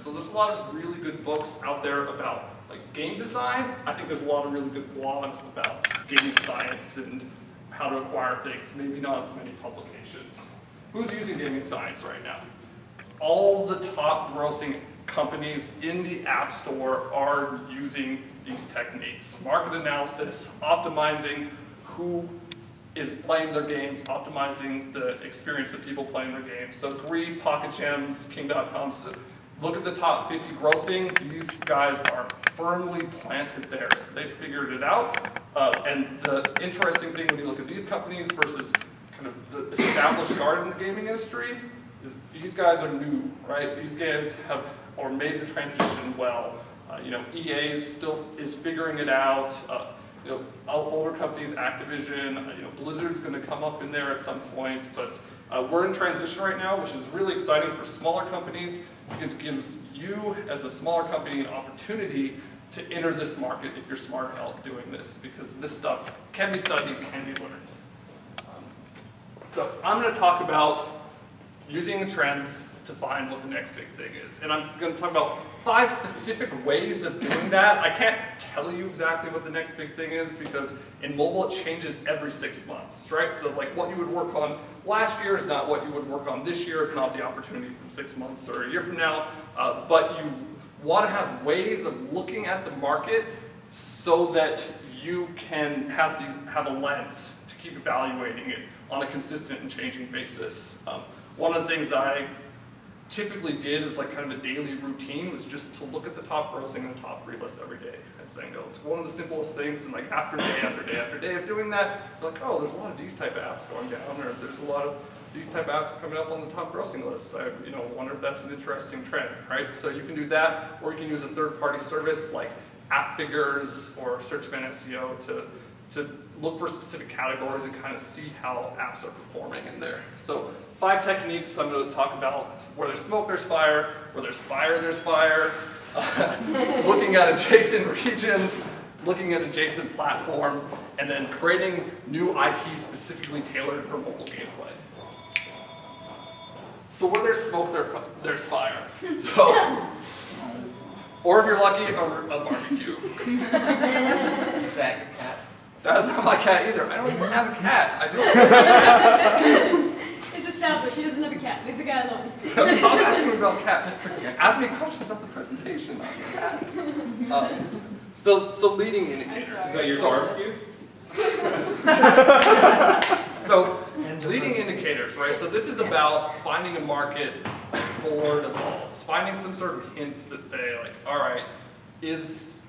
So there's a lot of really good books out there about like game design. I think there's a lot of really good blogs about gaming science and how to acquire things, maybe not as many publications. Who's using gaming science right now? All the top grossing companies in the App Store are using these techniques. Market analysis, optimizing who is playing their games, optimizing the experience of people playing their games. So Greed, Pocket Gems, King.com, so look at the top 50 grossing. These guys are firmly planted there, so they figured it out. And the interesting thing when you look at these companies versus kind of the established guard in the gaming industry is these guys are new, right? These guys have or made the transition well. EA still is figuring it out. Older companies, Activision, Blizzard's going to come up in there at some point, but we're in transition right now, which is really exciting for smaller companies because it gives you, as a smaller company, an opportunity to enter this market if you're smart about doing this, because this stuff can be studied, can be learned. So I'm going to talk about using a trend to find what the next big thing is. And I'm going to talk about 5 specific ways of doing that. I can't tell you exactly what the next big thing is because in mobile it changes every 6 months, right? So like what you would work on last year is not what you would work on this year. It's not the opportunity from 6 months or a year from now. But you want to have ways of looking at the market so that you can have a lens to keep evaluating it on a consistent and changing basis. One of the things I typically did as like kind of a daily routine was just to look at the top grossing and the top free list every day at Zynga. It's one of the simplest things, and like after day after day after day of doing that, you're like, oh, there's a lot of these type of apps going down, or there's a lot of these type of apps coming up on the top grossing list. I wonder if that's an interesting trend, right? So you can do that, or you can use a third-party service like App Figures or Searchman SEO to look for specific categories and kind of see how apps are performing in there. So 5 techniques I'm going to talk about: where there's smoke, there's fire; where there's fire, there's fire. Looking at adjacent regions, looking at adjacent platforms, and then creating new IP specifically tailored for mobile gameplay. So where there's smoke, there's fire. So, or if you're lucky, a barbecue. Is that your cat? That's not my cat either. I don't even have a cat. I just. It's established. He doesn't have a cat. Leave the guy alone. Stop asking about cats. Just ask me questions about the presentation on cats. So leading indicators. So your barbecue? So leading indicators, right? So this is about finding a market before it evolves, finding some sort of hints that say like, all right, is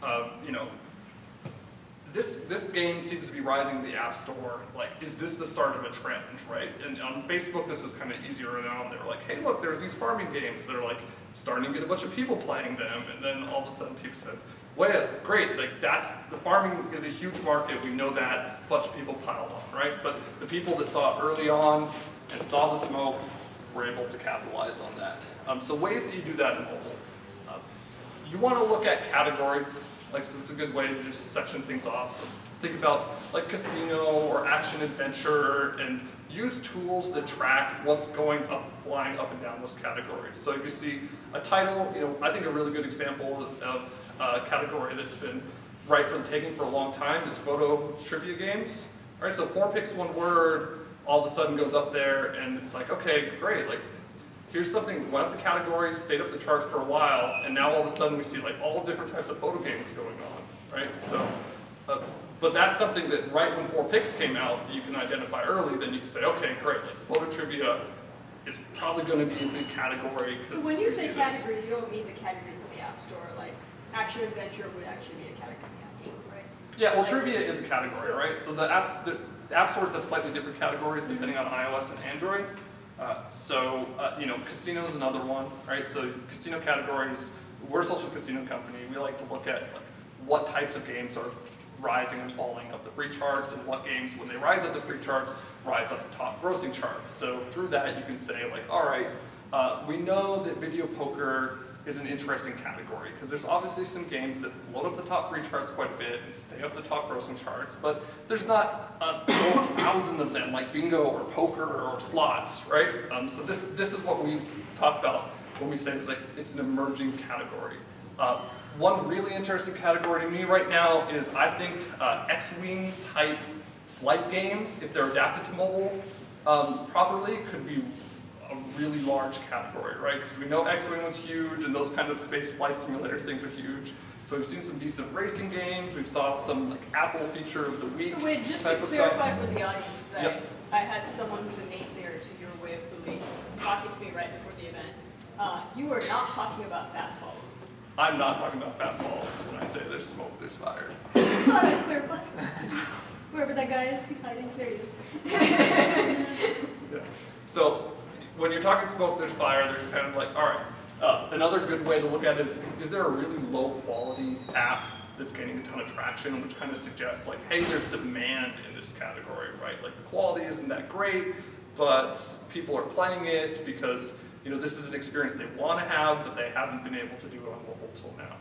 this game seems to be rising in the App Store. Like, is this the start of a trend, right? And on Facebook, this was kind of easier on. They were like, hey, look, there's these farming games that are like starting to get a bunch of people playing them. And then all of a sudden, people said, wait, great, like the farming is a huge market. We know that. A bunch of people piled on, right? But the people that saw it early on and saw the smoke were able to capitalize on that. So ways that you do that in mobile. You want to look at categories. Like, so it's a good way to just section things off. So think about like casino or action adventure and use tools that track what's going up, flying up and down those categories. So you see a title, I think a really good example of a category that's been right for the taking for a long time is photo trivia games. All right, so 4 picks 1 word all of a sudden goes up there and it's like, okay, great. Like, here's something, went up the categories, stayed up the charts for a while, and now all of a sudden we see like all different types of photo games going on, right? So, but that's something that right when 4 picks came out, that you can identify early, then you can say, okay, great, photo trivia is probably going to be a big category. So when you say category, you don't mean the categories in the App Store, like action adventure would actually be a category in the App Store, right? Yeah, well, trivia is a category, right? So the app stores have slightly different categories depending on iOS and Android. Casino is another one, right? So casino categories, we're a social casino company. We like to look at what types of games are rising and falling up the free charts, and what games, when they rise up the free charts, rise up the top grossing charts. So through that, you can say like, all right, we know that video poker is an interesting category because there's obviously some games that float up the top free charts quite a bit and stay up the top grossing charts, but there's not 4,000 of them like bingo or poker or slots, right? So this is what we talk about when we say that like, it's an emerging category. One really interesting category to me right now is I think X-Wing type flight games, if they're adapted to mobile properly, could be a really large category, right? Because we know X-Wing was huge and those kind of space flight simulator things are huge. So we've seen some decent racing games, we've saw some like Apple feature of the week. So wait, just to type of stuff. clarify for the audience, because Yep. I had someone who's a naysayer to your way of belief talking to me right before the event. You were not talking about fast follows. I'm not talking about fast falls when I say there's smoke, there's fire. Just thought I'd clarify. Wherever that guy is, he's hiding. There he is. Yeah. So when you're talking smoke, there's fire, there's kind of like, all right, another good way to look at it is there a really low quality app that's gaining a ton of traction, which kind of suggests like, hey, there's demand in this category, right? Like the quality isn't that great, but people are playing it because this is an experience they want to have, but they haven't been able to do on mobile till now.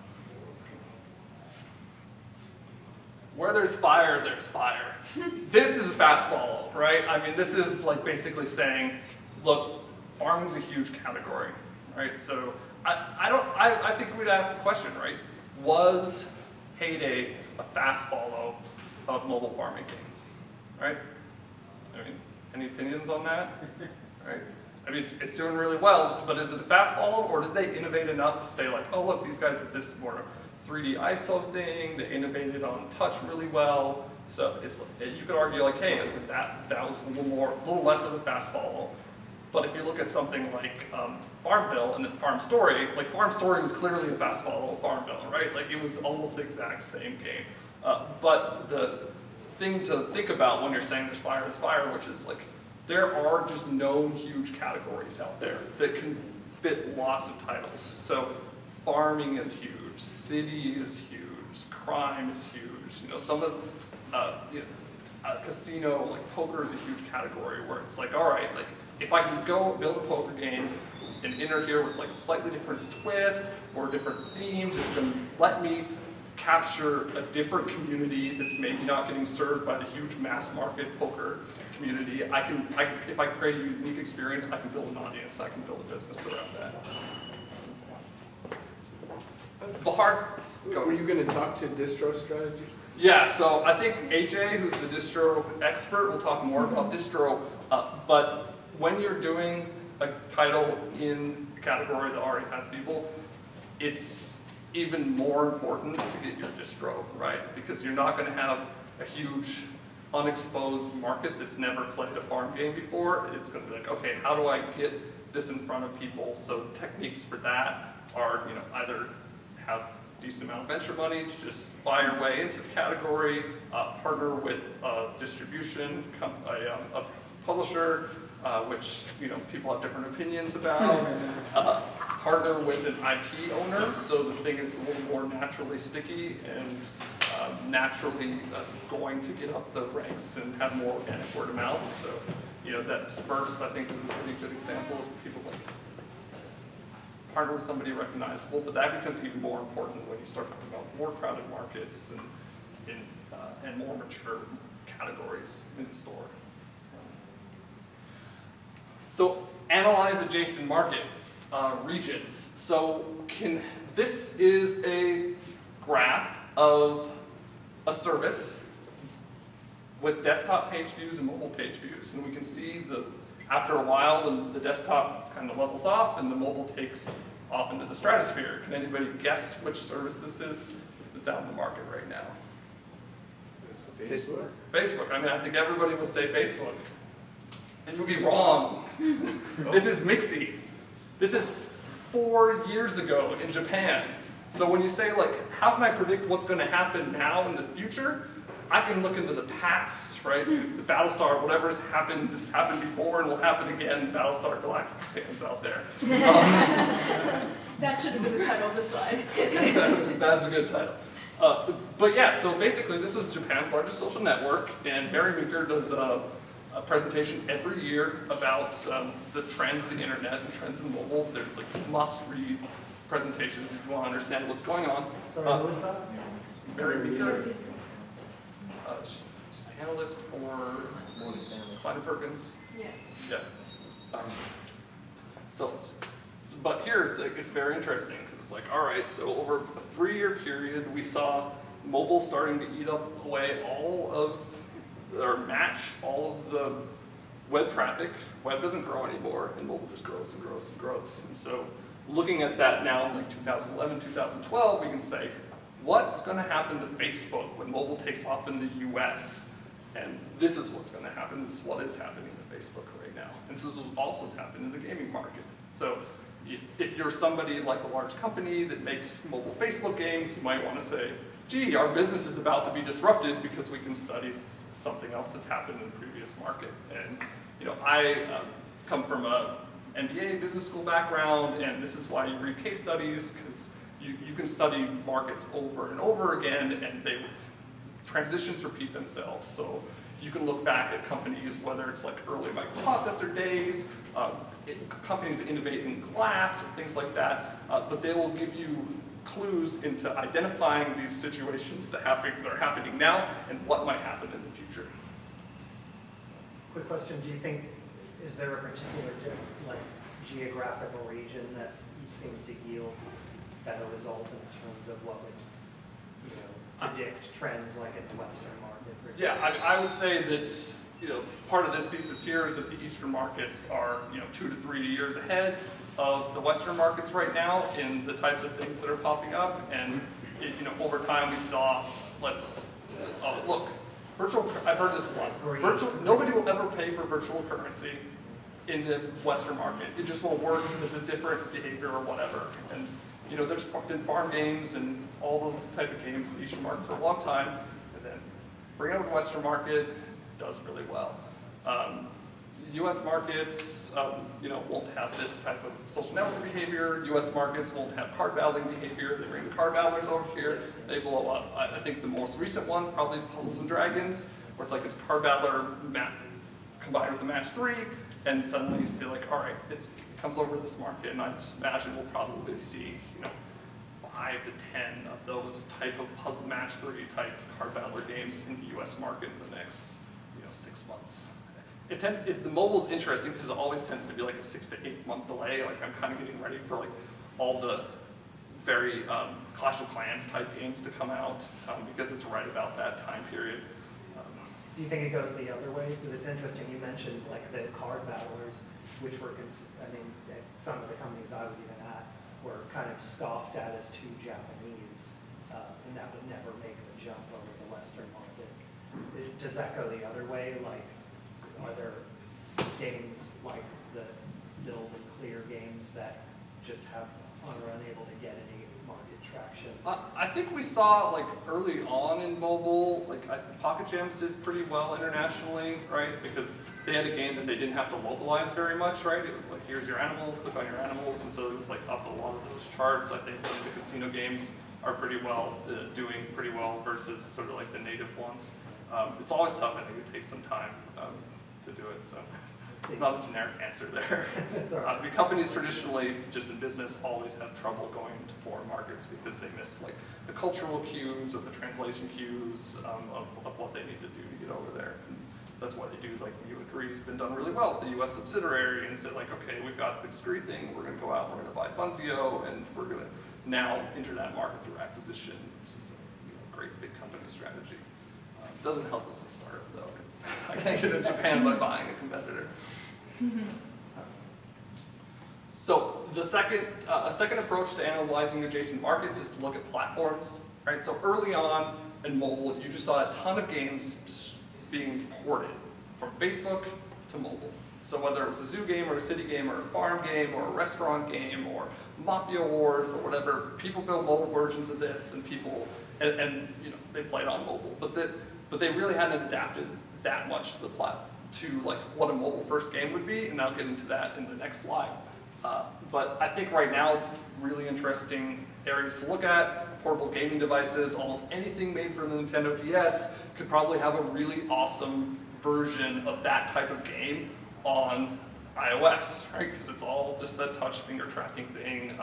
Where there's fire, there's fire. This is a fast follow, right? I mean, this is like basically saying, look, farming's a huge category, right? So I think we'd ask the question, right? Was Heyday a fast follow of mobile farming games, right? I mean, any opinions on that, right? I mean, it's doing really well, but is it a fast follow, or did they innovate enough to say like, oh look, these guys did this more 3D ISO thing, they innovated on touch really well, so you could argue like, hey, that was a little less of a fast follow. But if you look at something like Farmville and then Farm Story, like Farm Story was clearly a fast follow of Farmville, right? Like it was almost the exact same game. But the thing to think about when you're saying there's fire, which is like, there are just known huge categories out there that can fit lots of titles. So farming is huge, city is huge, crime is huge. Some of casino, like poker is a huge category where it's like, all right, like if I can go build a poker game and enter here with like a slightly different twist or a different theme that's going to let me capture a different community that's maybe not getting served by the huge mass market poker community. If I create a unique experience, I can build an audience, I can build a business around that. Were you going to talk to distro strategy? Yeah, so I think AJ, who's the distro expert, will talk more about distro, but when you're doing a title in a category that already has people, it's even more important to get your distro right, because you're not going to have a huge unexposed market that's never played a farm game before. It's going to be like, okay, how do I get this in front of people? So techniques for that are, either have decent amount of venture money to just buy your way into the category, partner with distribution, a publisher, which people have different opinions about, partner with an IP owner, so the thing is a little more naturally sticky and naturally going to get up the ranks and have more organic word of mouth. So, that Spurs, I think, is a pretty good example of people like partner with somebody recognizable, but that becomes even more important when you start talking about more crowded markets and more mature categories in the store. So analyze adjacent markets, regions. So this is a graph of a service with desktop page views and mobile page views. And we can see after a while, the desktop kind of levels off and the mobile takes off into the stratosphere. Can anybody guess which service this is that's out in the market right now? Facebook. Facebook. I mean, I think everybody will say Facebook. And you'll be wrong. This is Mixi. This is 4 years ago in Japan. So when you say, like, how can I predict what's going to happen now in the future? I can look into the past, right? The Battlestar, whatever's happened, this happened before and will happen again. Battlestar Galactica fans out there. That should have been the title of the slide. That's a good title. But yeah, so basically this is Japan's largest social network, and Mary Meeker does a presentation every year about the trends of the internet and trends in mobile. They're like must-read presentations if you want to understand what's going on. Sorry, who was that? Mary Meeker. She's an analyst for Kleiner Perkins. Yeah. Yeah. So But here it's very interesting because it's like, all right, so over a 3-year period, we saw mobile starting to eat up away or match all of the web traffic. Web doesn't grow anymore, and mobile just grows and grows and grows. And so looking at that now in like 2011, 2012, we can say, what's going to happen to Facebook when mobile takes off in the US? And this is what's going to happen. This is what is happening to Facebook right now. And this is what also has happened in the gaming market. So if you're somebody like a large company that makes mobile Facebook games, you might want to say, gee, our business is about to be disrupted because we can study something else that's happened in the previous market. And I come from a MBA business school background, and this is why you read case studies, because you can study markets over and over again, and transitions repeat themselves. So you can look back at companies, whether it's like early microprocessor days, companies that innovate in glass, or things like that, but they will give you clues into identifying these situations that are happening now and what might happen in the future. Quick question, do you think, is there a particular geographical region that seems to yield better results in terms of what would predict trends like in the Western market? For example? Yeah, I would say that part of this thesis here is that the Eastern markets are 2 to 3 years ahead of the Western markets right now in the types of things that are popping up, and over time we saw look. I've heard this a lot. Nobody will ever pay for virtual currency in the Western market. It just won't work. There's a different behavior or whatever. And there's been farm games and all those type of games in the Eastern market for a long time. And then bring it over to the Western market, does really well. U.S. markets, won't have this type of social network behavior. U.S. markets won't have card battling behavior. They bring the card battlers over here. They blow up. I think the most recent one probably is Puzzles and Dragons, where it's like it's card battler combined with the match 3, and suddenly you see like, all right, it comes over to this market, and I just imagine we'll probably see 5 to 10 of those type of puzzle match 3 type card battler games in the U.S. market in the next 6 months. The mobile's interesting because it always tends to be like a 6 to 8 month delay. Like I'm kind of getting ready for like all the very Clash of Clans type games to come out because it's right about that time period. Do you think it goes the other way? Because it's interesting, you mentioned like the card battlers, which were, some of the companies I was even at were kind of scoffed at as too Japanese, and that would never make the jump over the Western market. Does that go the other way? Like, are there games like the build and clear games that just are unable to get any market traction? I think we saw like early on in mobile, like I think Pocket Jams did pretty well internationally, right? Because they had a game that they didn't have to localize very much, right? It was like, here's your animal, click on your animals, and so it was like up a lot of those charts. I think some of the casino games are doing pretty well versus sort of like the native ones. It's always tough. I think it takes some time to do it. So it's not a generic answer there. That's all right. Companies traditionally, just in business, always have trouble going into foreign markets because they miss like the cultural cues or the translation cues of what they need to do to get over there. And that's why they do, like you agree, has been done really well with the U.S. subsidiary and said like, okay, we've got this degree thing, we're going to go out, we're going to buy Funzio, and we're going to now enter that market through acquisition, which is a great big company strategy. Doesn't help as a startup though, because I can't get into Japan by buying a competitor. So the a second approach to analyzing adjacent markets is to look at platforms, right? So early on in mobile, you just saw a ton of games being ported from Facebook to mobile. So whether it was a zoo game or a city game or a farm game or a restaurant game or Mafia Wars or whatever, people build mobile versions of this, and they played on mobile, but they really hadn't adapted that much to the platform, to like what a mobile first game would be, and I'll get into that in the next slide. But I think right now, really interesting areas to look at, portable gaming devices, almost anything made for the Nintendo DS could probably have a really awesome version of that type of game on iOS, right? Because it's all just that touch finger tracking thing.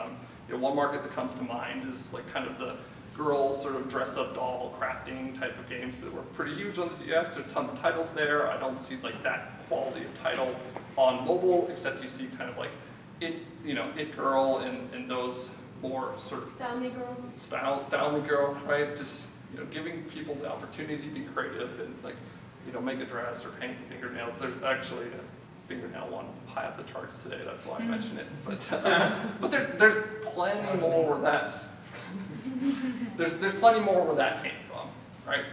One market that comes to mind is like kind of the girl sort of dress-up doll crafting type of games that were pretty huge on the DS. There are tons of titles there. I don't see like that quality of title on mobile, except you see kind of like It Girl and those more sort of Style me girl. style me girl, right? Just giving people the opportunity to be creative and like make a dress or paint fingernails. There's actually a fingernail one high up the charts today. That's why I mentioned it. But there's plenty more where that's there's plenty more where that came from, right?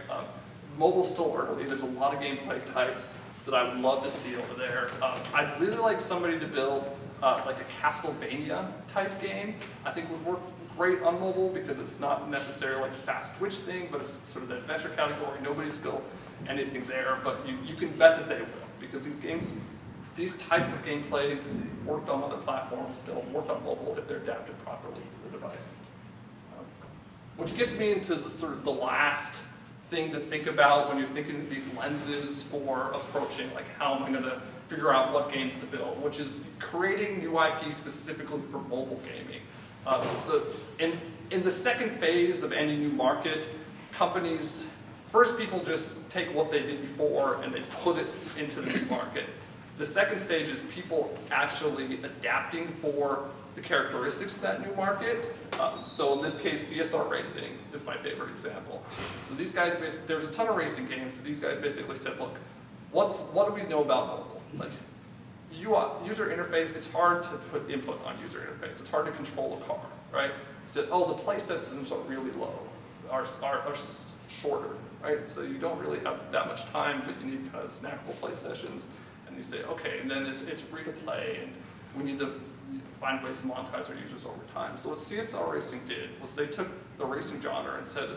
Mobile's still early. There's a lot of gameplay types that I would love to see over there. I'd really like somebody to build like a Castlevania type game. I think would work great on mobile because it's not necessarily like a fast twitch thing, but it's sort of the adventure category. Nobody's built anything there, but you can bet that they will, because these type of gameplay worked on other platforms. They'll work on mobile if they're adapted properly to the device. Which gets me into sort of the last thing to think about when you're thinking of these lenses for approaching, like how am I going to figure out what games to build, which is creating new IP specifically for mobile gaming. So in the second phase of any new market, first people just take what they did before and they put it into the new market. The second stage is people actually adapting for the characteristics of that new market. So in this case, CSR Racing is my favorite example. So these guys, there's a ton of racing games, so these guys basically said, look, what do we know about mobile? Like, user interface, it's hard to put input on user interface. It's hard to control a car, right? Said, oh, the play systems are really low, are shorter, right? So you don't really have that much time, but you need kind of snackable play sessions. And you say, okay, and then it's free to play, and we need to find ways to monetize our users over time. So what CSR Racing did was they took the racing genre and said,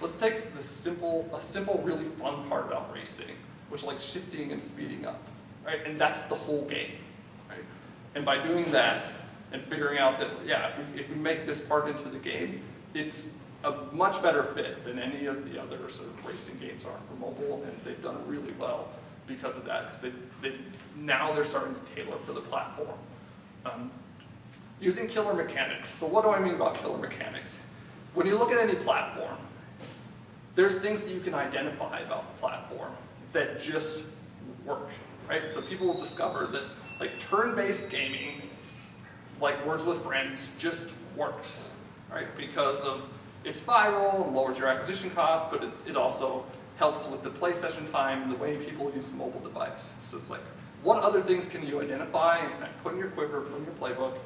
let's take a simple, really fun part about racing, which is like shifting and speeding up, right? And that's the whole game, right? And by doing that and figuring out that, yeah, if we make this part into the game, it's a much better fit than any of the other sort of racing games are for mobile, and they've done really well because of that, because now they're starting to tailor for the platform. Using killer mechanics. So what do I mean about killer mechanics? When you look at any platform, there's things that you can identify about the platform that just work, right? So people will discover that like turn-based gaming, like Words with Friends, just works, right? Because of it's viral and lowers your acquisition costs, but it also helps with the play session time and the way people use a mobile device. So it's like, what other things can you identify and put in your quiver, put in your playbook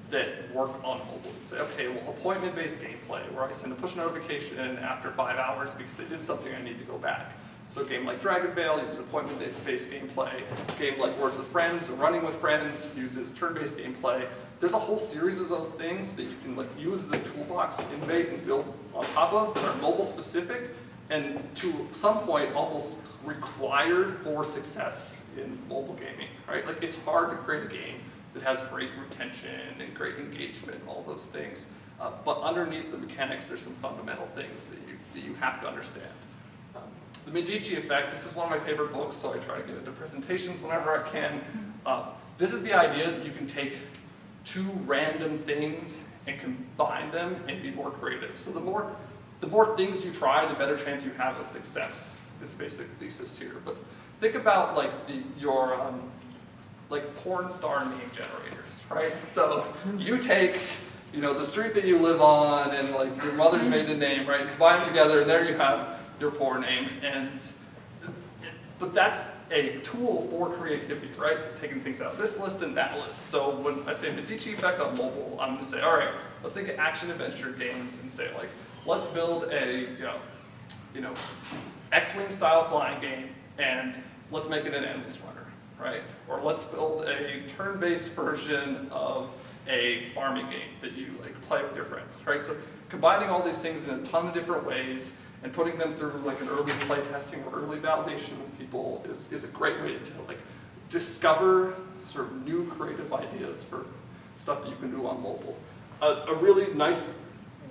that work on mobile? You say, okay, well, appointment-based gameplay, where I send a push notification after 5 hours because they did something, I need to go back. So a game like Dragon Veil uses appointment-based gameplay. A game like Words with Friends or Running with Friends uses turn-based gameplay. There's a whole series of those things that you can like use as a toolbox to innovate and build on top of that are mobile-specific, and to some point almost required for success in mobile gaming, right? Like it's hard to create a game that has great retention and great engagement and all those things. But underneath the mechanics, there's some fundamental things that you have to understand. The Medici effect, this is one of my favorite books, so I try to get into presentations whenever I can. This is the idea that you can take two random things and combine them and be more creative. So the more things you try, the better chance you have of success, is the basic thesis here. But think about like your porn star name generators, right? So you take the street that you live on and like your mother's maiden name, right? You combine them together and there you have your porn name. But that's a tool for creativity, right? It's taking things out of this list and that list. So when I say Medici effect on mobile, I'm going to say, all right, let's think of action adventure games and say like, let's build a X-Wing style flying game and let's make it an endless runner, right? Or let's build a turn-based version of a farming game that you like play with your friends, right? So combining all these things in a ton of different ways and putting them through like an early play testing or early validation with people is a great way to like discover sort of new creative ideas for stuff that you can do on mobile. A really nice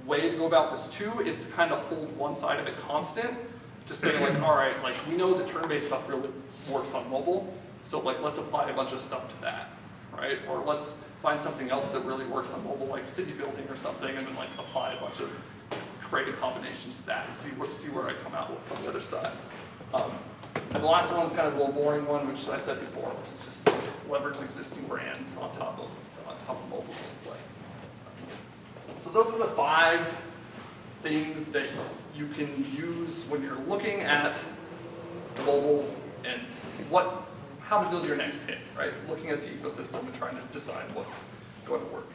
way to go about this too is to kind of hold one side of it constant to say like, all right, like we know that turn-based stuff really works on mobile, so like let's apply a bunch of stuff to that, right? Or let's find something else that really works on mobile, like city building or something, and then like apply a bunch of creative combinations to that and see where I come out with on the other side. And the last one is kind of a little boring one, which I said before, which is just leverage existing brands on top top of mobile display. So those are the 5 things that you can use when you're looking at mobile and how to build your next hit, right? Looking at the ecosystem and trying to decide what's going to work.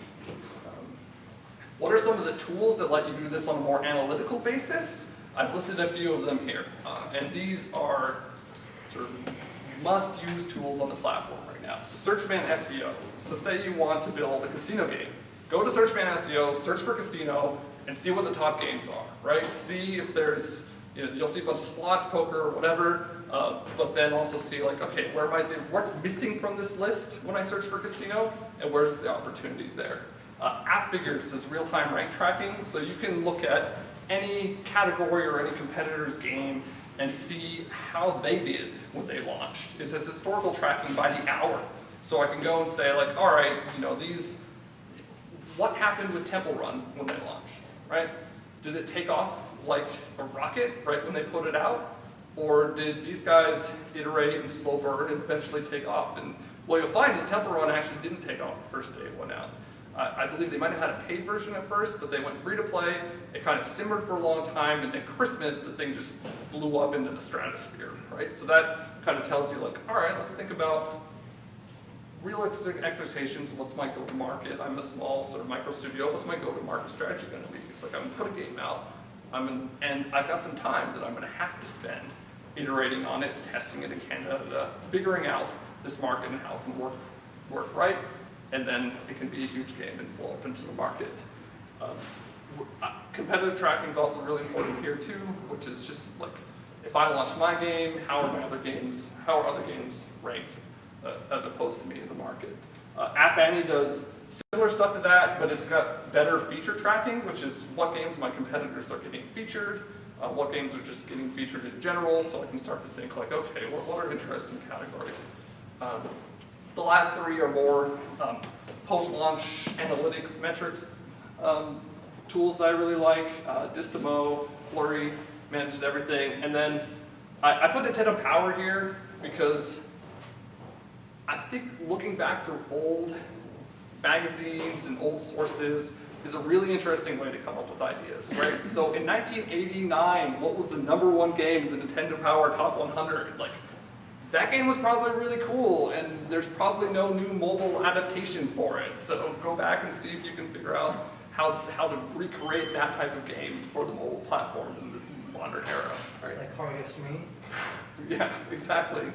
What are some of the tools that let you do this on a more analytical basis? I've listed a few of them here, and these are sort of must-use tools on the platform right now. So Searchman SEO. So say you want to build a casino game. Go to Searchman SEO, search for casino, and see what the top games are, right? See if there's, you'll see a bunch of slots, poker, or whatever, but then also see like, okay, what's missing from this list when I search for casino, and where's the opportunity there? App Figures is real-time rank tracking, so you can look at any category or any competitor's game and see how they did when they launched. It says historical tracking by the hour. So I can go and say like, all right, what happened with Temple Run when they launched, right? Did it take off like a rocket right when they put it out? Or did these guys iterate and slow burn and eventually take off? And what you'll find is Temple Run actually didn't take off the first day it went out. I believe they might have had a paid version at first, but they went free to play. It kind of simmered for a long time, and then Christmas, the thing just blew up into the stratosphere, right? So that kind of tells you like, all right, let's think about realistic expectations. What's my go-to-market? I'm a small sort of micro studio. What's my go-to-market strategy going to be? It's like I'm going to put a game out, and I've got some time that I'm going to have to spend iterating on it, testing it in Canada, figuring out this market and how it can work right. And then it can be a huge game and blow up into the market. Competitive tracking is also really important here too, which is just like, if I launch my game, how are other games ranked as opposed to me in the market? App Annie does similar stuff to that, but it's got better feature tracking, which is what games my competitors are getting featured, what games are just getting featured in general, so I can start to think like, okay, what are interesting categories? The last 3 are more post-launch analytics metrics tools that I really like. Distimo, Flurry manages everything. And then I put Nintendo Power here because I think looking through old magazines and old sources is a really interesting way to come up with ideas, right? So in 1989, what was the #1 game in the Nintendo Power Top 100? Like, that game was probably really cool, and there's probably no new mobile adaptation for it. So go back and see if you can figure out how to recreate that type of game for the mobile platform in the modern era. Right? Like Harvest Me? Yeah, exactly.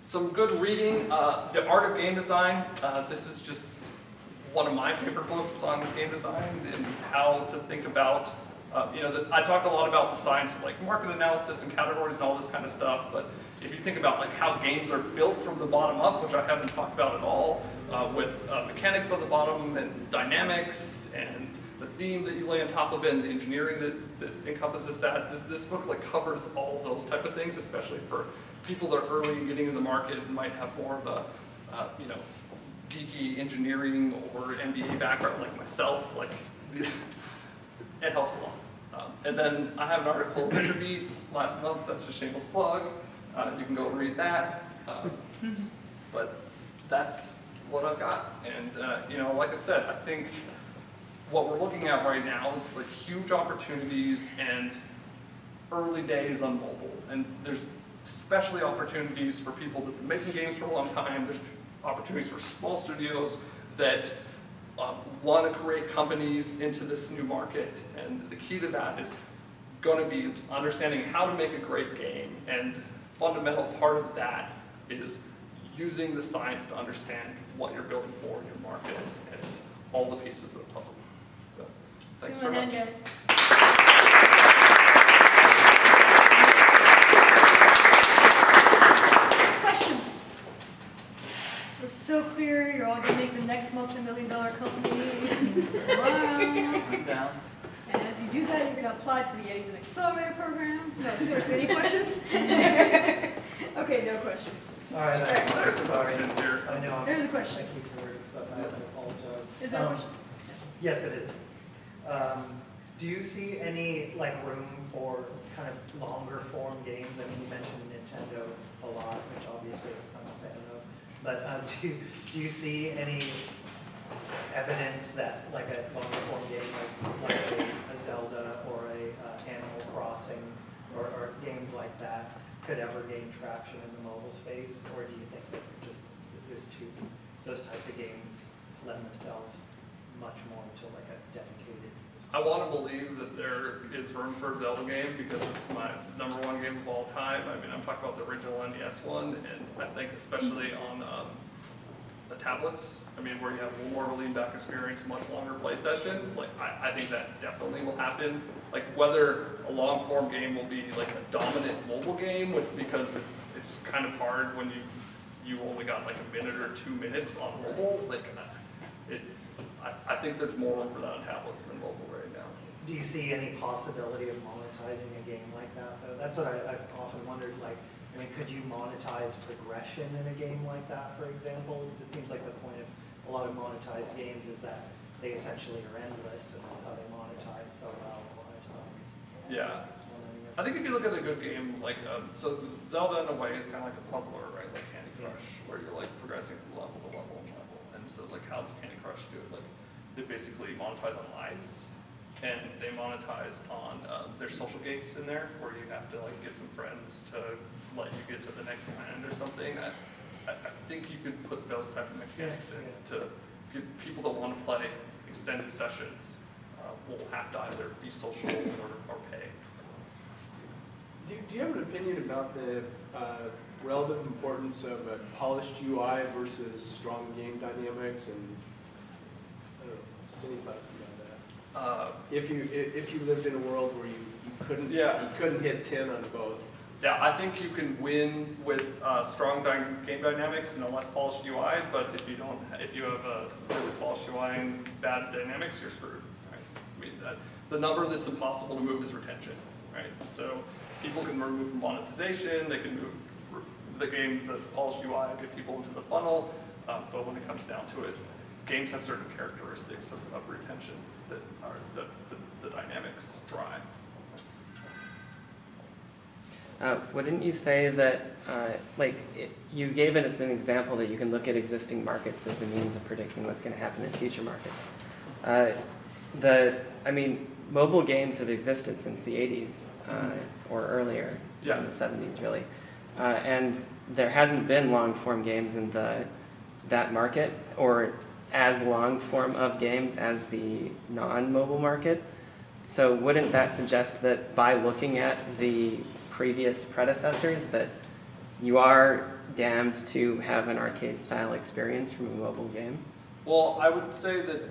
Some good reading. The Art of Game Design. This is just one of my favorite books on game design and how to think about I talk a lot about the science of like market analysis and categories and all this kind of stuff, but if you think about like how games are built from the bottom up, which I haven't talked about at all, with mechanics on the bottom and dynamics and the theme that you lay on top of it and the engineering that encompasses that, this book like covers all those type of things, especially for people that are early in getting in the market and might have more of a geeky engineering or MBA background like myself. Like, it helps a lot. And then I have an article in Beat last month, that's a shameless plug. You can go and read that. But that's what I've got. And like I said, I think what we're looking at right now is like huge opportunities and early days on mobile. And there's especially opportunities for people that have been making games for a long time. There's opportunities for small studios that want to create companies into this new market, and the key to that is going to be understanding how to make a great game, and fundamental part of that is using the science to understand what you're building for in your market and all the pieces of the puzzle. So, thanks very much. Questions? It's so clear you're all going to make the next multi-million-dollar company. Wow. I'm down. And as you do that, you can apply to the YetiZen Accelerator program. No, seriously, any questions? Okay, no questions. All right, There's some sorry. questions here. I know. There's a question. I keep hearing stuff. I have to apologize. Is there a question? Yes, it is. Do you see any room for kind of longer form games? I mean, you mentioned Nintendo a lot, which obviously I'm a fan of. But do you see any evidence that like a longer form game like a Zelda or a Animal Crossing or games like that could ever gain traction in the mobile space? Or do you think that those types of games lend themselves much more to like a dedicated? I want to believe that there is room for a Zelda game because it's my #1 game of all time. I mean, I'm talking about the original NES one, and I think especially on the tablets, I mean, where you have more of a lean back experience, much longer play sessions, like I think that definitely will happen. Like whether a long form game will be like a dominant mobile game because it's kind of hard when you only got like a minute or 2 minutes on mobile, like I think there's more room for that on tablets than mobile right now. Do you see any possibility of monetizing a game like that, though? That's what I've often wondered, like, I mean, could you monetize progression in a game like that, for example? Because it seems like the point of a lot of monetized games is that they essentially are endless, and that's how they monetize so well a lot of times. Yeah. I think if you look at a good game, like, so Zelda in a way is kind of like a puzzler, right? Like Candy Crush, where you're like progressing from level to level and level. And so like how does Candy Crush do it? Like they basically monetize on lives, and they monetize on there's social gates in there where you have to like get some friends to let you get to the next land or something. I think you could put those type of mechanics in to get people that want to play extended sessions will have to either be social or pay. Do you have an opinion about the relative importance of a polished UI versus strong game dynamics? And I don't know, just any thoughts about that? If you lived in a world where you couldn't hit 10 on both. Yeah, I think you can win with strong game dynamics and a less polished UI, but if you have a really polished UI and bad dynamics, you're screwed. Right? I mean, the number that's impossible to move is retention, right? So people can remove from monetization, they can move the polished UI, get people into the funnel, but when it comes down to it, games have certain characteristics of retention that are the dynamics drive. Wouldn't you say that, you gave it as an example that you can look at existing markets as a means of predicting what's going to happen in future markets. Mobile games have existed since the 80s or earlier, in the 70s really. And there hasn't been long-form games in that market or as long form of games as the non-mobile market. So wouldn't that suggest that by looking at the previous predecessors that you are damned to have an arcade-style experience from a mobile game? Well, I would say that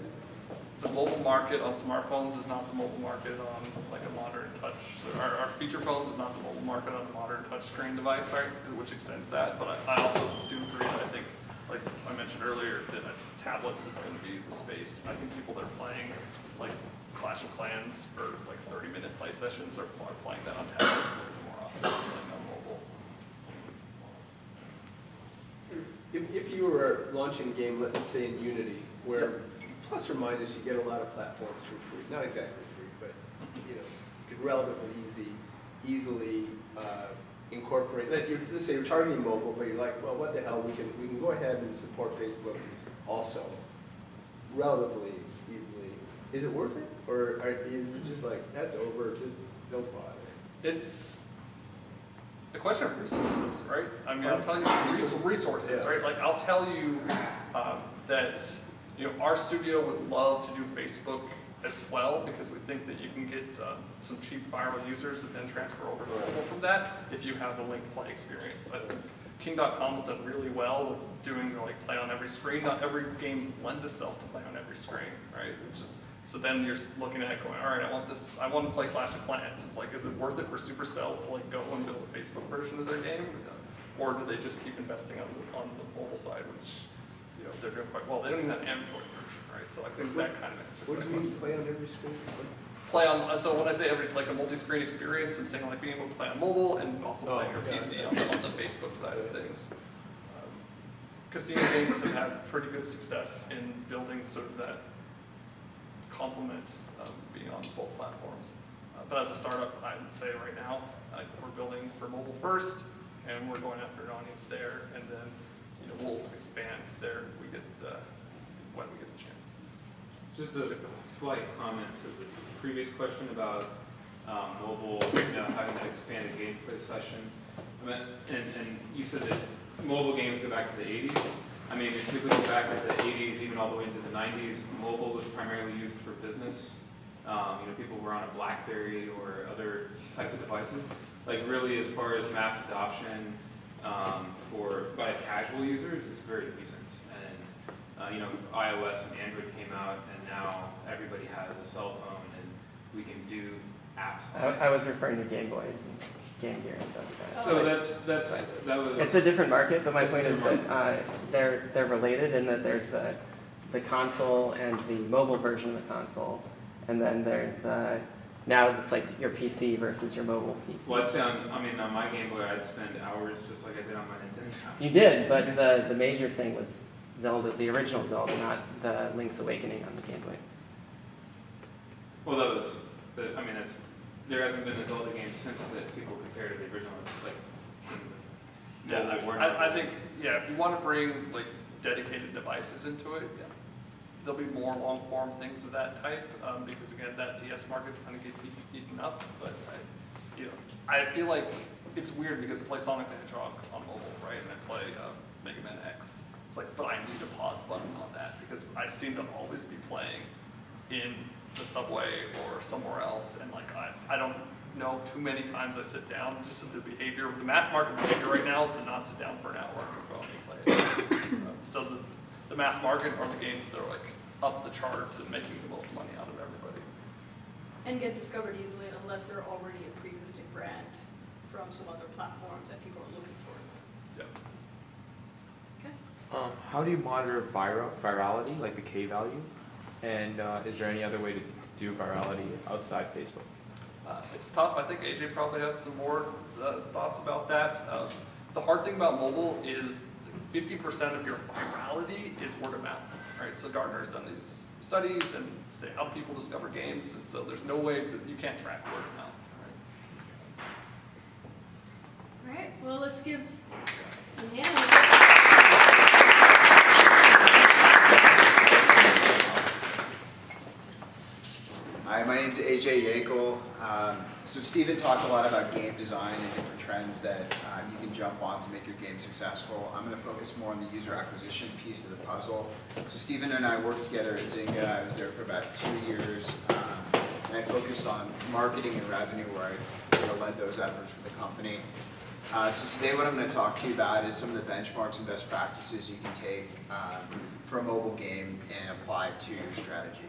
the mobile market on smartphones is not the mobile market on like a modern touch. So our feature phones is not the mobile market on a modern touchscreen device, right? Which extends that. But I also do agree that I think, like I mentioned earlier, that tablets is going to be the space. I think people that are playing like Clash of Clans for like 30-minute play sessions are playing that on tablets more often than on mobile. If you were launching a game, let's say in Unity, where plus or minus you get a lot of platforms for free, not exactly free, but you could relatively easily incorporate. Let's say you're targeting mobile, but you're like, well, what the hell? We can go ahead and support Facebook also, relatively easily. Is it worth it, or is it just like that's over? Just don't bother. It's a question of resources, right? I mean, I'll tell you resources, right? Like I'll tell you that our studio would love to do Facebook as well because we think that you can get some cheap viral users that then transfer over to mobile from that if you have a linked play experience. I think King.com has done really well with doing like play on every screen. Not every game lends itself to play on every screen, right? So then you're looking at it going, all right, I want to play Clash of Clans. It's like, is it worth it for Supercell to like go and build a Facebook version of their game? Or do they just keep investing on the mobile side, which they're doing quite well. They don't even have an Android version, right? So I think that kind of answers What do you mean play on every screen? So when I say every, it's like a multi-screen experience, I'm saying like being able to play on mobile and also playing your PC on the Facebook side of things. Casino games have had pretty good success in building sort of that complement being on both platforms. But as a startup, I would say right now, we're building for mobile first, and we're going after an audience there, and then we'll expand there when we get the chance. Just a slight comment to the previous question about mobile, having that expanded gameplay session. And you said that mobile games go back to the 80s. I mean, if we go back to the 80s, even all the way into the 90s, mobile was primarily used for business. People were on a BlackBerry or other types of devices. Like really, as far as mass adoption by casual users, it's very recent. And iOS and Android came out, and now everybody has a cell phone, and we can do apps. I was referring to Game Boys and Game Gear and stuff like that. So that was. It's a different market, but my point is that they're related in that there's the console and the mobile version of the console, and then there's now it's like your PC versus your mobile PC. Well, on my Game Boy, I'd spend hours just like I did on my Nintendo. You did, but the major thing was Zelda, the original Zelda, not the Link's Awakening on the Game Boy. Well, there hasn't been a Zelda game since that people compare to the original. It's like, I think, if you want to bring like dedicated devices into it, there'll be more long-form things of that type, because again, that DS market's kind of getting eaten up, but I feel like it's weird because I play Sonic the Hedgehog on mobile, right, and I play Mega Man X. It's like, but I need a pause button on that because I seem to always be playing in the subway or somewhere else, and like I don't know too many times I sit down. It's just the behavior, the mass market behavior right now is to not sit down for an hour on your phone and play it. So the mass market are the games that are like up the charts and making the most money out of everybody. And get discovered easily unless they're already a pre-existing brand from some other platform that people are looking for. Yeah. Okay. How do you monitor virality, like the K value? And is there any other way to do virality outside Facebook? It's tough. I think AJ probably has some more thoughts about that. The hard thing about mobile is 50% of your virality is word of mouth, right? So Gartner's done these studies and say how people discover games, and so there's no way that you can't track word of mouth. All right. Well, let's give the hand. Hi, my name's AJ Yeakel. So Stephen talked a lot about game design and different trends that you can jump on to make your game successful. I'm going to focus more on the user acquisition piece of the puzzle. So Stephen and I worked together at Zynga. I was there for about 2 years, and I focused on marketing and revenue, where I led those efforts for the company. So today what I'm going to talk to you about is some of the benchmarks and best practices you can take for a mobile game and apply to your strategy.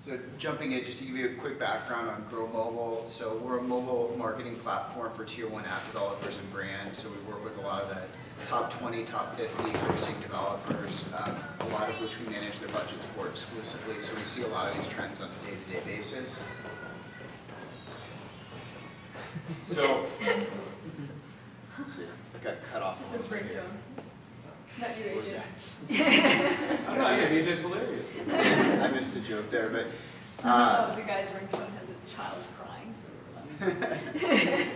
So jumping in, just to give you a quick background on Grow Mobile. So we're a mobile marketing platform for Tier 1 app developers and brands. So we work with a lot of the top 20, top 50 grossing developers, a lot of which we manage their budgets for exclusively. So we see a lot of these trends on a day-to-day basis. So, let's see, I got cut off. This is here. ringtone. Not you, What was AJ. that? I don't know, I think AJ's hilarious. I missed the joke there, but No, the guy's ringtone has a child crying, so we're laughing.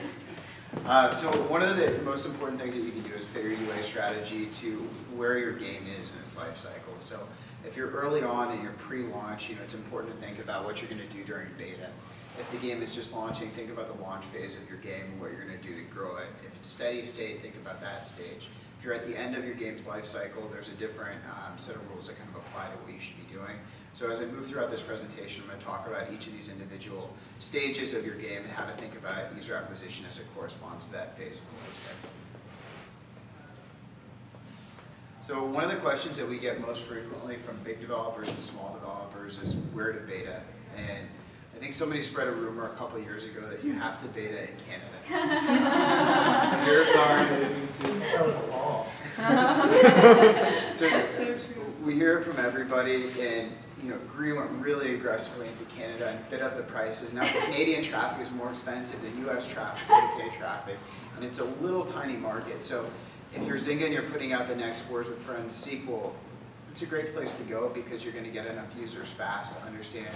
so one of the most important things that you can do is fit your UA strategy to where your game is in its life cycle. So if you're early on and you're pre-launch, it's important to think about what you're going to do during beta. If the game is just launching, think about the launch phase of your game and what you're going to do to grow it. If it's steady state, think about that stage. If you're at the end of your game's life cycle, there's a different set of rules that kind of apply to what you should be doing. So as I move throughout this presentation, I'm going to talk about each of these individual stages of your game and how to think about user acquisition as it corresponds to that phase of the life cycle. So one of the questions that we get most frequently from big developers and small developers is where to beta. And I think somebody spread a rumor a couple of years ago that you have to beta in Canada. You're sorry. That was a law. So we hear it from everybody, and Gree went really aggressively into Canada and bid up the prices. Now the Canadian traffic is more expensive than US traffic, UK traffic, and it's a little tiny market. So if you're Zynga and you're putting out the next Words with Friends sequel, it's a great place to go because you're going to get enough users fast to understand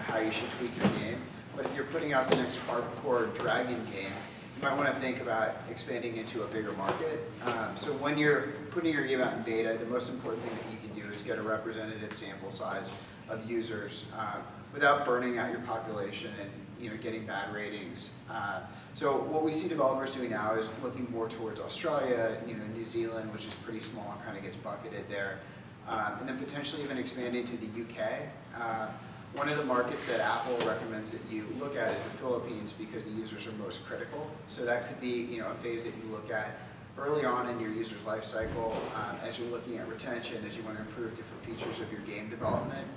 how you should tweak your game. But if you're putting out the next hardcore dragon game, you might want to think about expanding into a bigger market. So when you're putting your game out in beta, the most important thing that you can do is get a representative sample size of users without burning out your population and getting bad ratings. So what we see developers doing now is looking more towards Australia, New Zealand, which is pretty small and kind of gets bucketed there, and then potentially even expanding to the UK. One of the markets that Apple recommends that you look at is the Philippines because the users are most critical. So that could be a phase that you look at early on in your user's life cycle as you're looking at retention, as you want to improve different features of your game development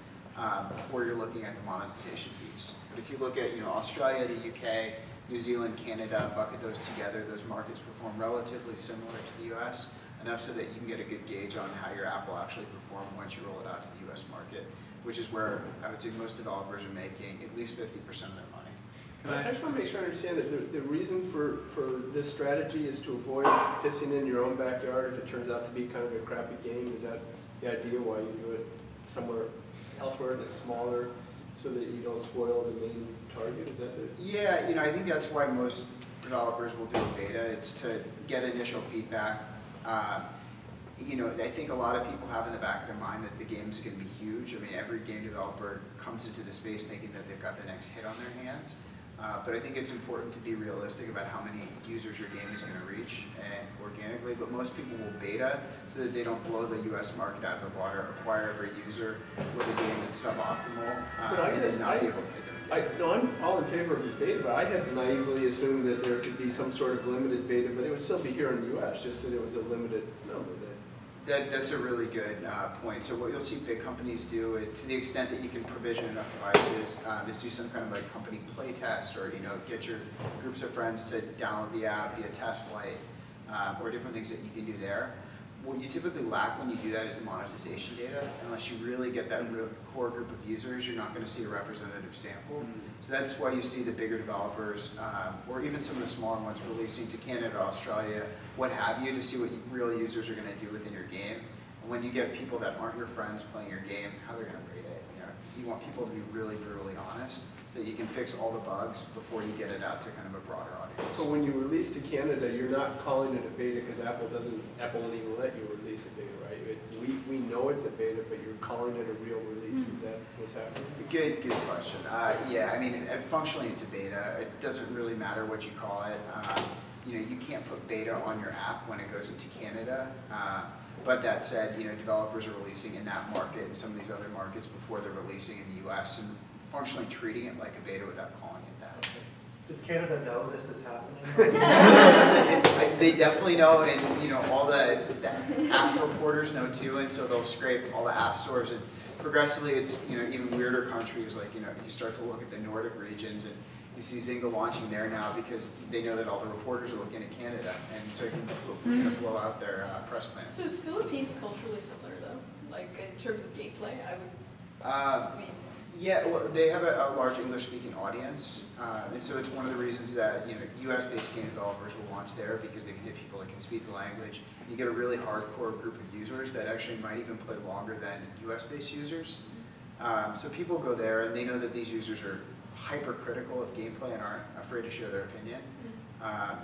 before you're looking at the monetization piece. But if you look at Australia, the UK, New Zealand, Canada, bucket those together, those markets perform relatively similar to the US, enough so that you can get a good gauge on how your app will actually perform once you roll it out to the US market, which is where I would say most developers are making at least 50% of their money. I just want to make sure I understand that the reason for this strategy is to avoid pissing in your own backyard if it turns out to be kind of a crappy game. Is that the idea why you do it somewhere elsewhere that's smaller so that you don't spoil the main target? Is that the... Yeah, I think that's why most developers will do a beta. It's to get initial feedback. I think a lot of people have in the back of their mind that the game is going to be huge. I mean, every game developer comes into the space thinking that they've got the next hit on their hands. But I think it's important to be realistic about how many users your game is going to reach organically. But most people will beta so that they don't blow the US market out of the water, acquire every user with a game that's suboptimal, and then not be able to hit them again. I'm all in favor of the beta, but I had naively assumed that there could be some sort of limited beta, but it would still be here in the US, just that it was a limited number there. That's a really good point. So what you'll see big companies do, to the extent that you can provision enough devices, is do some kind of like company play test, or get your groups of friends to download the app via test flight, or different things that you can do there. What you typically lack when you do that is the monetization data. Unless you really get that real core group of users, you're not going to see a representative sample. So that's why you see the bigger developers, or even some of the smaller ones, releasing to Canada, Australia, what have you, to see what real users are going to do within your game. And when you get people that aren't your friends playing your game, how they're going to rate it. You want people to be really brutally honest, so that you can fix all the bugs before you get it out to kind of a broader audience. So when you release to Canada, you're not calling it a beta because Apple won't even let you release a beta, right? We know it's a beta, but you're calling it a real release. Is that what's happening? Good question. Yeah, I mean, functionally it's a beta. It doesn't really matter what you call it. You can't put beta on your app when it goes into Canada. But that said, developers are releasing in that market and some of these other markets before they're releasing in the US, and functionally treating it like a beta without calling it that. Does Canada know this is happening? They definitely know, and all the app reporters know too, and so they'll scrape all the app stores, and progressively it's even weirder countries, like you start to look at the Nordic regions, and you see Zynga launching there now because they know that all the reporters are looking at Canada, and so it can blow out their press plan. So is Philippines culturally similar though? Like in terms of gameplay, I mean. Yeah, well, they have a large English-speaking audience, and so it's one of the reasons that U.S.-based game developers will launch there, because they can hit people that can speak the language. You get a really hardcore group of users that actually might even play longer than U.S.-based users. So people go there, and they know that these users are hypercritical of gameplay and aren't afraid to share their opinion.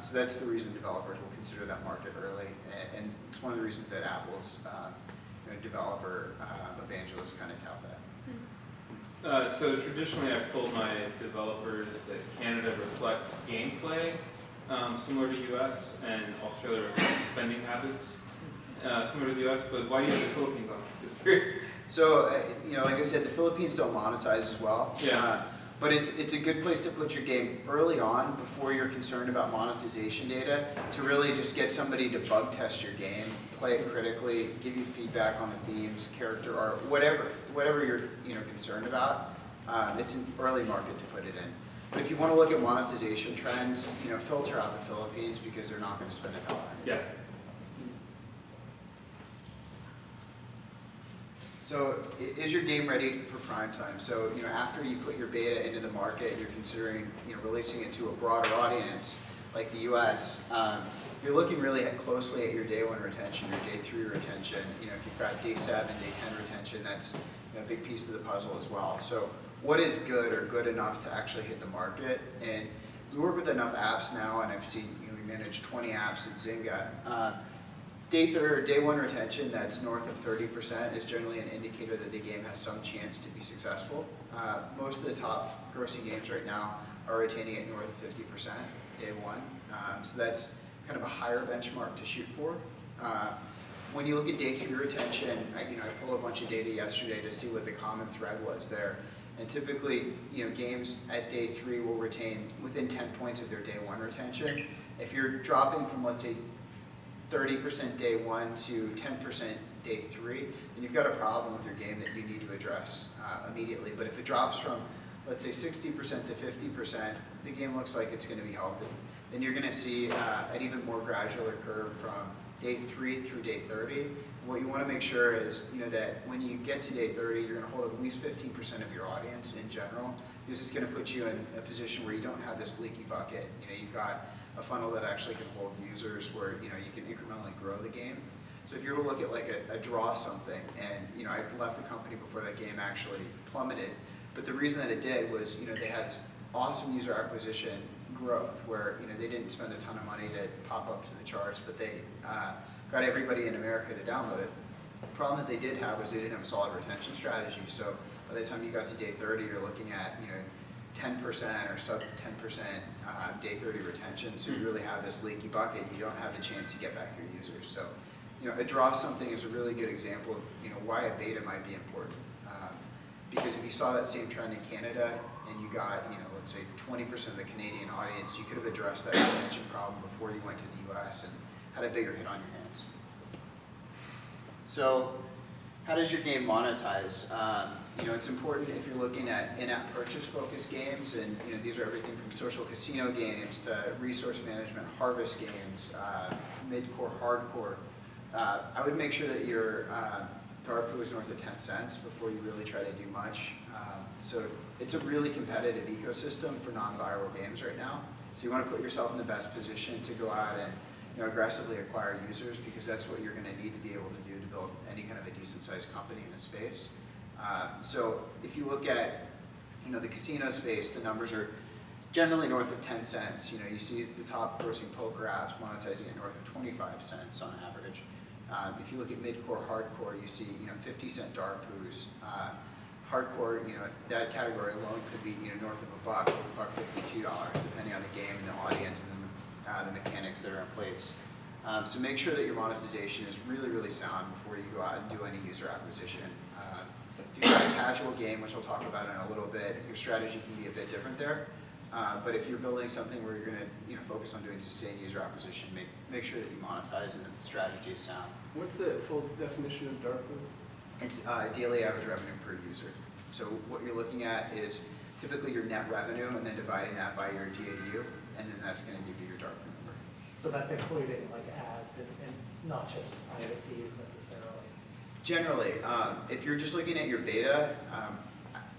So that's the reason developers will consider that market early, and it's one of the reasons that Apple's developer evangelists kind of tout that. So traditionally I've told my developers that Canada reflects gameplay similar to US, and Australia reflects spending habits similar to the US, but why do you have the Philippines on? Just curious. So, like I said, the Philippines don't monetize as well. Yeah. But it's a good place to put your game early on before you're concerned about monetization data, to really just get somebody to bug test your game, play it critically, give you feedback on the themes, character art, whatever you're concerned about. It's an early market to put it in. But if you want to look at monetization trends, filter out the Philippines because they're not going to spend a dollar. Yeah. So is your game ready for prime time? So after you put your beta into the market and you're considering releasing it to a broader audience like the US, you're looking really closely at your day 1 retention, your day 3 retention. If you've got day 7, day 10 retention, that's a big piece of the puzzle as well. So what is good or good enough to actually hit the market? And we work with enough apps now, and I've seen, we manage 20 apps at Zynga. Day one retention that's north of 30% is generally an indicator that the game has some chance to be successful. Most of the top grossing games right now are retaining at north of 50% day one. So that's kind of a higher benchmark to shoot for. When you look at day 3 retention, I pulled a bunch of data yesterday to see what the common thread was there. And typically, games at day 3 will retain within 10 points of their day 1 retention. If you're dropping from, let's say, 30% day 1 to 10% day 3, then you've got a problem with your game that you need to address immediately. But if it drops from, let's say, 60% to 50%, the game looks like it's going to be healthy. Then you're going to see an even more gradual curve from day 3 through day 30. What you want to make sure is that when you get to day 30, you're going to hold at least 15% of your audience in general, because it's going to put you in a position where you don't have this leaky bucket. You've got a funnel that actually can hold users where you can incrementally grow the game. So if you were to look at like a draw something, and I left the company before that game actually plummeted, but the reason that it did was they had awesome user acquisition growth where they didn't spend a ton of money to pop up to the charts, but they got everybody in America to download it. The problem that they did have was they didn't have a solid retention strategy. So by the time you got to day 30, you're looking at 10% or sub 10% day 30 retention. So you really have this leaky bucket. You don't have the chance to get back your users. So a draw something is a really good example of why a beta might be important. Because if you saw that same trend in Canada and you got let's say 20% of the Canadian audience, you could have addressed that retention problem before you went to the US and had a bigger hit on your hands. So how does your game monetize? It's important if you're looking at in-app purchase-focused games, and these are everything from social casino games to resource management, harvest games, mid-core, hardcore. I would make sure that your ARPU is north of 10 cents before you really try to do much. So it's a really competitive ecosystem for non-viral games right now. So you want to put yourself in the best position to go out and aggressively acquire users, because that's what you're going to need to be able to do to build any kind of a decent-sized company in this space. So if you look at the casino space, the numbers are generally north of 10 cents. You see the top grossing poker apps monetizing at north of 25 cents on average. If you look at mid-core, hardcore, you see 50-cent ARPUs. Hardcore, that category alone could be north of $1, $1.52, depending on the game and the audience and the mechanics that are in place. So make sure that your monetization is really, really sound before you go out and do any user acquisition. If you've got a casual game, which I'll talk about in a little bit, your strategy can be a bit different there. But if you're building something where you're going to focus on doing sustained user acquisition, make sure that you monetize and that the strategy is sound. What's the full definition of ARPU? It's daily average revenue per user. So what you're looking at is typically your net revenue and then dividing that by your DAU, and then that's going to give you your ARPU number. So that's including like ads and not just IOPs necessarily. Generally, if you're just looking at your beta,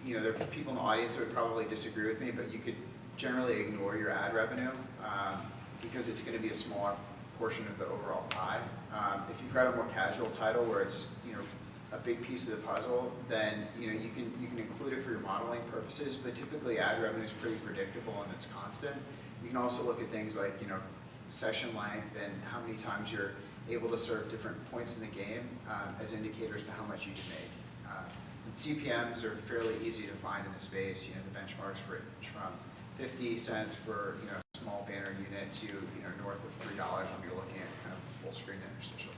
there are people in the audience that would probably disagree with me, but you could generally ignore your ad revenue because it's going to be a smaller portion of the overall pie. If you've got a more casual title where it's a big piece of the puzzle, then you can include it for your modeling purposes. But typically, ad revenue is pretty predictable and it's constant. You can also look at things like session length and how many times you're able to serve different points in the game as indicators to how much you can make. And CPMs are fairly easy to find in the space. The benchmarks range from 50 cents for a small banner unit to north of $3 when you're looking at kind of full screen interstitial.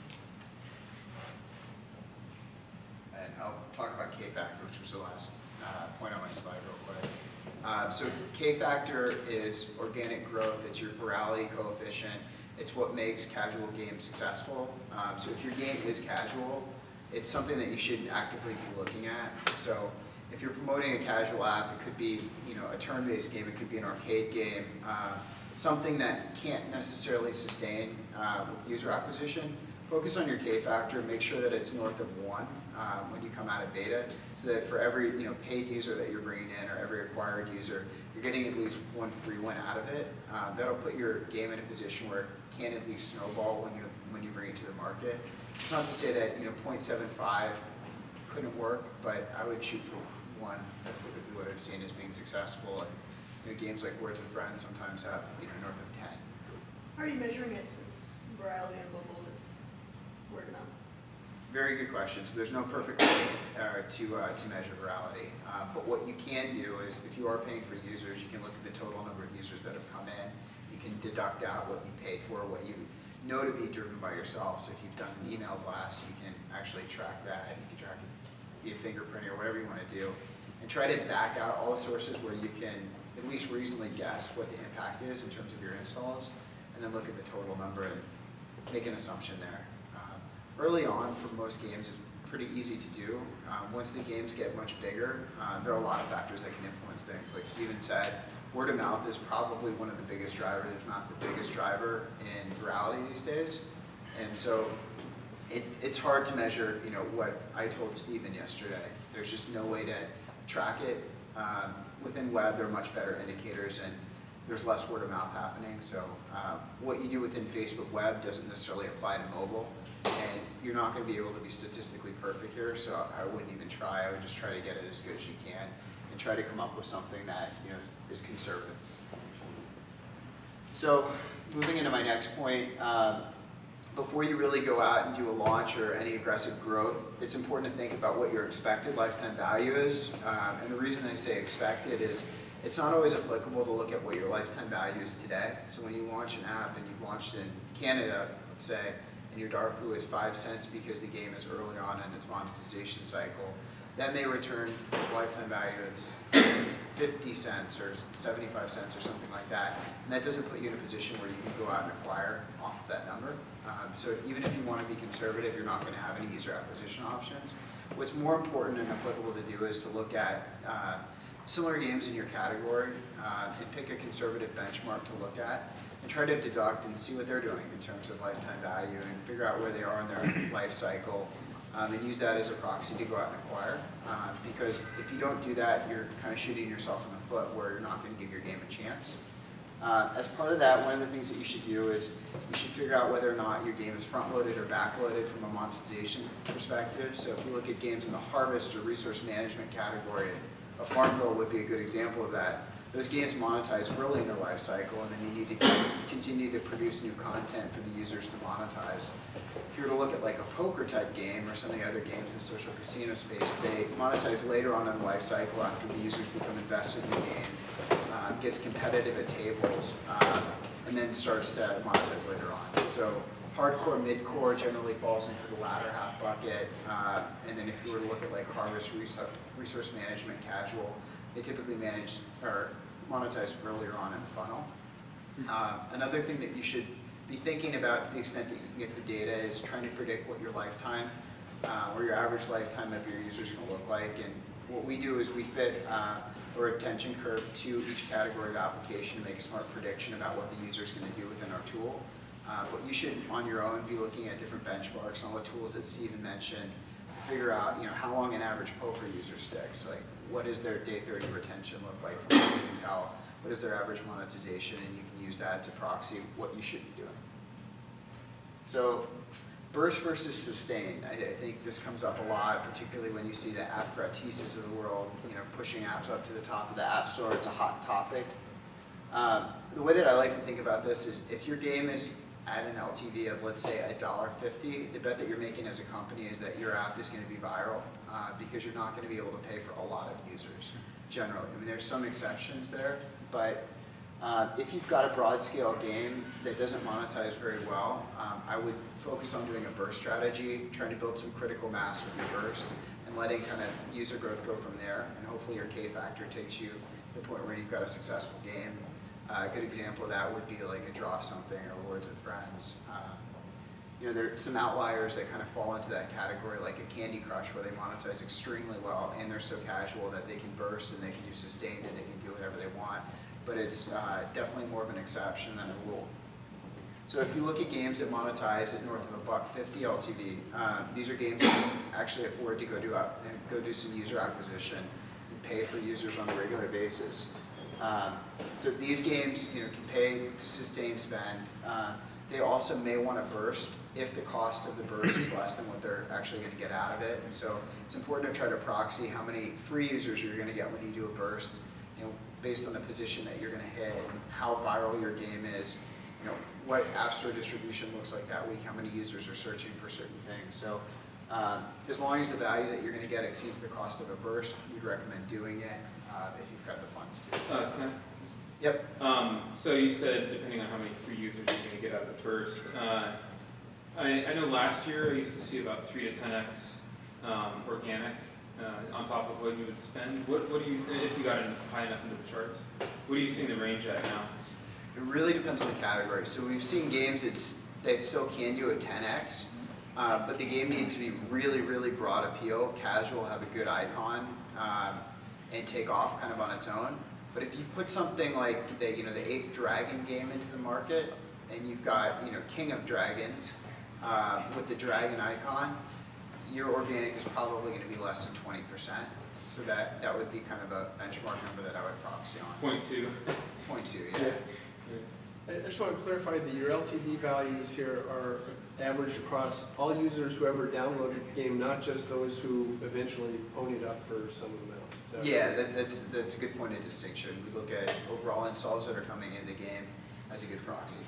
And I'll talk about K-factor, which was the last point on my slide real quick. So K-factor is organic growth. It's your virality coefficient. It's what makes casual games successful. So if your game is casual, it's something that you should actively be looking at. So if you're promoting a casual app, it could be a turn-based game, it could be an arcade game, something that can't necessarily sustain with user acquisition. Focus on your K-factor, make sure that it's north of 1 when you come out of beta, so that for every paid user that you're bringing in or every acquired user, you're getting at least one free one out of it. That'll put your game in a position where it can at least snowball when you bring it to the market. It's not to say that 0.75 couldn't work, but I would shoot for 1. That's typically what I've seen as being successful. Games like Words with Friends sometimes have north of 10. How are you measuring it since virality on mobile is word of mouth? Very good question. So there's no perfect way to measure virality. But what you can do is, if you are paying for users, you can look at the total number of users that have come in. You can deduct out what you paid for, what you know to be driven by yourself. So if you've done an email blast, you can actually track that. You can track it via fingerprint or whatever you want to do, and try to back out all the sources where you can at least reasonably guess what the impact is in terms of your installs, and then look at the total number and make an assumption there. Early on, for most games, it's pretty easy to do. Once the games get much bigger, there are a lot of factors that can influence things. Like Steven said, word of mouth is probably one of the biggest drivers, if not the biggest driver in virality these days. And so it's hard to measure, what I told Steven yesterday. There's just no way to track it. Within web, there are much better indicators, and there's less word of mouth happening. So what you do within Facebook web doesn't necessarily apply to mobile. And you're not going to be able to be statistically perfect here, so I wouldn't even try. I would just try to get it as good as you can, and try to come up with something that is conservative. So moving into my next point, before you really go out and do a launch or any aggressive growth, it's important to think about what your expected lifetime value is. And the reason I say expected is it's not always applicable to look at what your lifetime value is today. So when you launch an app and you've launched in Canada, let's say, and your DARPU is 5 cents because the game is early on in its monetization cycle, that may return a lifetime value that's 50 cents or 75 cents or something like that. And that doesn't put you in a position where you can go out and acquire off of that number. So even if you want to be conservative, you're not going to have any user acquisition options. What's more important and applicable to do is to look at similar games in your category and pick a conservative benchmark to look at, and try to deduct and see what they're doing in terms of lifetime value, and figure out where they are in their life cycle, and use that as a proxy to go out and acquire. Because if you don't do that, you're kind of shooting yourself in the foot where you're not going to give your game a chance. As part of that, one of the things that you should do is you should figure out whether or not your game is front-loaded or back-loaded from a monetization perspective. So if you look at games in the harvest or resource management category, a Farmville would be a good example of that. Those games monetize early in their life cycle, and then you need to continue to produce new content for the users to monetize. If you were to look at like a poker type game or some of the other games in the social casino space, they monetize later on in the life cycle after the users become invested in the game, gets competitive at tables, and then starts to monetize later on. So hardcore, mid-core generally falls into the latter half bucket, and then if you were to look at like harvest, resource management, casual, they typically manage or monetize earlier on in the funnel. Another thing that you should be thinking about, to the extent that you can get the data, is trying to predict what your lifetime or your average lifetime of your users is going to look like. And what we do is we fit a retention curve to each category of application to make a smart prediction about what the user is going to do within our tool. But you should, on your own, be looking at different benchmarks and all the tools that Steven mentioned to figure out, how long an average poker user sticks. Like, what does their day 30 retention look like from what you can tell? What is their average monetization? And you can use that to proxy what you should be doing. So, burst versus sustain. I think this comes up a lot, particularly when you see the app gratises of the world, pushing apps up to the top of the App Store. It's a hot topic. The way that I like to think about this is, if your game is at an LTV of, let's say, $1.50, the bet that you're making as a company is that your app is going to be viral, because you're not going to be able to pay for a lot of users, generally. I mean, there's some exceptions there, but if you've got a broad-scale game that doesn't monetize very well, I would focus on doing a burst strategy, trying to build some critical mass with your burst, and letting kind of user growth go from there, and hopefully your K factor takes you to the point where you've got a successful game. A good example of that would be like a Draw Something or Words with Friends. There are some outliers that kind of fall into that category, like a Candy Crush, where they monetize extremely well, and they're so casual that they can burst and they can use sustained and they can do whatever they want. But it's definitely more of an exception than a rule. So if you look at games that monetize at north of $1.50 LTV, these are games that can actually afford to go do some user acquisition and pay for users on a regular basis. So these games, can pay to sustain spend. They also may want to burst if the cost of the burst is less than what they're actually going to get out of it. And so it's important to try to proxy how many free users you're going to get when you do a burst. based on the position that you're going to hit and how viral your game is, you know, what App Store distribution looks like that week, how many users are searching for certain things. So as long as the value that you're going to get exceeds the cost of a burst, we'd recommend doing it if you've got the funds to. Can I? Yep. So you said depending on how many free users you're going to get out of the burst. I know last year I used to see about 3 to 10x organic on top of what you would spend. What do you, if you got in high enough into the charts, what are you seeing the range at now? It really depends on the category. So we've seen games they still can do a 10x, but the game needs to be really, really broad appeal, casual, have a good icon, and take off kind of on its own. But if you put something like the 8th Dragon game into the market, and you've got King of Dragons with the dragon icon, your organic is probably going to be less than 20%. So that would be kind of a benchmark number that I would proxy on. 0.2. 0.2, yeah. I just want to clarify that your LTV values here are averaged across all users who ever downloaded the game, not just those who eventually ponied up for some amount. Yeah, that's a good point of distinction. We look at overall installs that are coming in the game as a good proxy.